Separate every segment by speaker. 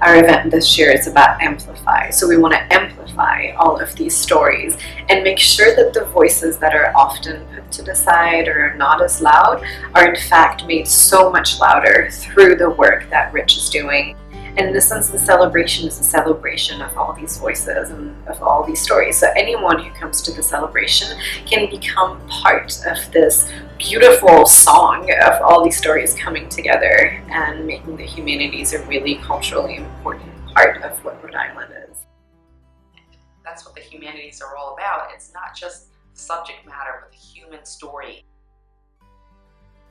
Speaker 1: our event this year is about amplify. So we want to amplify all of these stories and make sure that the voices that are often put to the side or not as loud are in fact made so much louder through the work that Rich is doing. And in a sense, the celebration is a celebration of all these voices and of all these stories. So anyone who comes to the celebration can become part of this beautiful song of all these stories coming together and making the humanities a really culturally important part of what Rhode Island is.
Speaker 2: That's what the humanities are all about. It's not just subject matter, but the human story.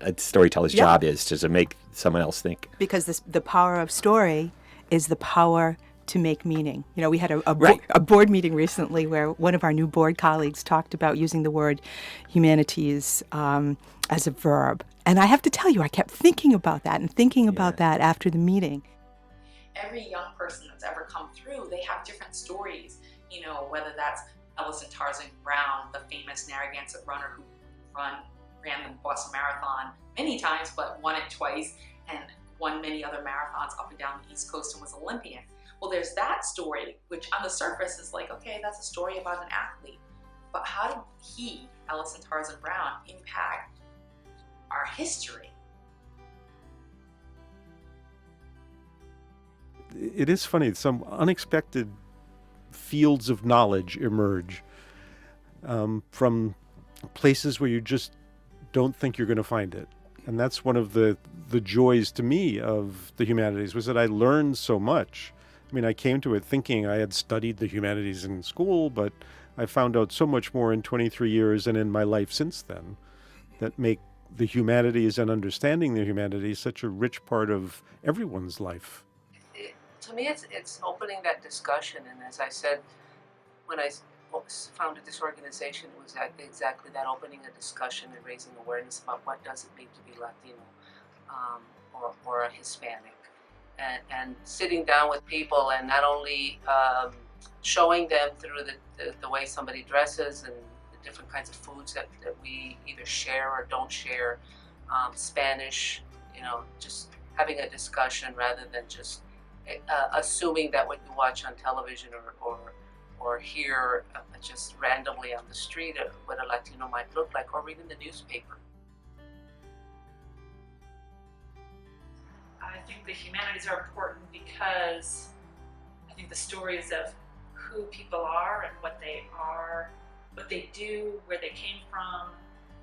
Speaker 3: A storyteller's job is to make someone else think.
Speaker 4: Because the power of story is the power to make meaning. You know, we had a board meeting recently where one of our new board colleagues talked about using the word humanities as a verb. And I have to tell you, I kept thinking about that and thinking about that after the meeting.
Speaker 2: Every young person that's ever come through, they have different stories. You know, whether that's Ellison Tarzan Brown, the famous Narragansett runner who ran the Boston Marathon many times, but won it twice, and won many other marathons up and down the East Coast and was Olympian. Well, there's that story, which on the surface is like, okay, that's a story about an athlete. But how did he, Ellison Tarzan Brown, impact our history?
Speaker 5: It is funny, some unexpected fields of knowledge emerge from places where you just don't think you're going to find it. And that's one of the joys to me of the humanities, was that I learned so much. I mean, I came to it thinking I had studied the humanities in school, but I found out so much more in 23 years and in my life since then that make the humanities and understanding the humanities such a rich part of everyone's life.
Speaker 6: To me, it's opening that discussion. And as I said, when I founded this organization, it was exactly that, opening a discussion and raising awareness about what does it mean to be Latino or a Hispanic, and sitting down with people and not only showing them through the way somebody dresses and the different kinds of foods that we either share or don't share, Spanish, you know, just having a discussion rather than just assuming that what you watch on television or hear just randomly on the street what a Latino might look like, or reading the newspaper.
Speaker 7: I think the humanities are important because I think the stories of who people are and what they are, what they do, where they came from,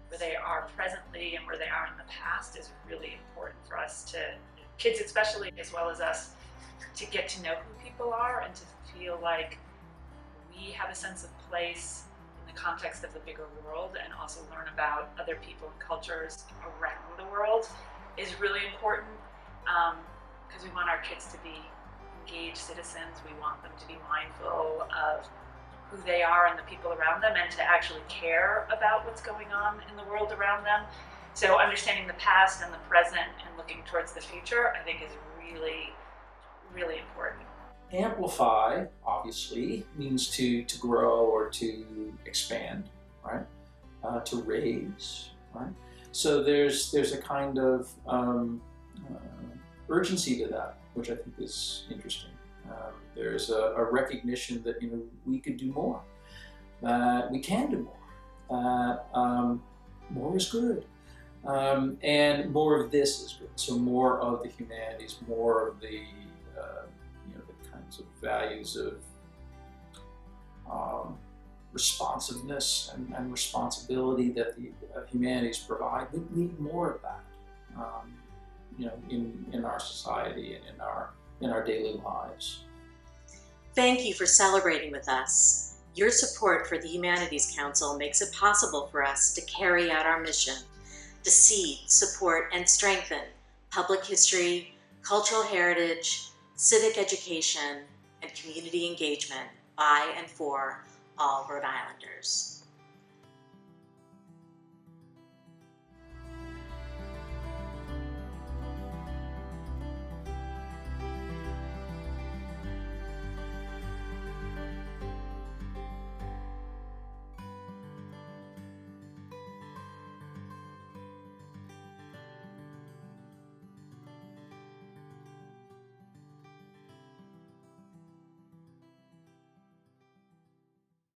Speaker 7: where they are presently and where they are in the past is really important for us, to kids especially, as well as us, to get to know who people are and to feel like we have a sense of place in the context of the bigger world, and also learn about other people and cultures around the world is really important, because we want our kids to be engaged citizens. We want them to be mindful of who they are and the people around them, and to actually care about what's going on in the world around them. So understanding the past and the present and looking towards the future, I think, is really, really important.
Speaker 8: Amplify, obviously, means to grow or to expand, right? To raise, right? So there's a kind of urgency to that, which I think is interesting. There's a recognition that, you know, we could do more, that we can do more, that more is good, and more of this is good. So more of the humanities, more of the the kinds of values of responsiveness and responsibility that the humanities provide. We need more of that, in our society and in our daily lives.
Speaker 9: Thank you for celebrating with us. Your support for the Humanities Council makes it possible for us to carry out our mission to seed, support, and strengthen public history, cultural heritage, civic education, and community engagement by and for all Rhode Islanders.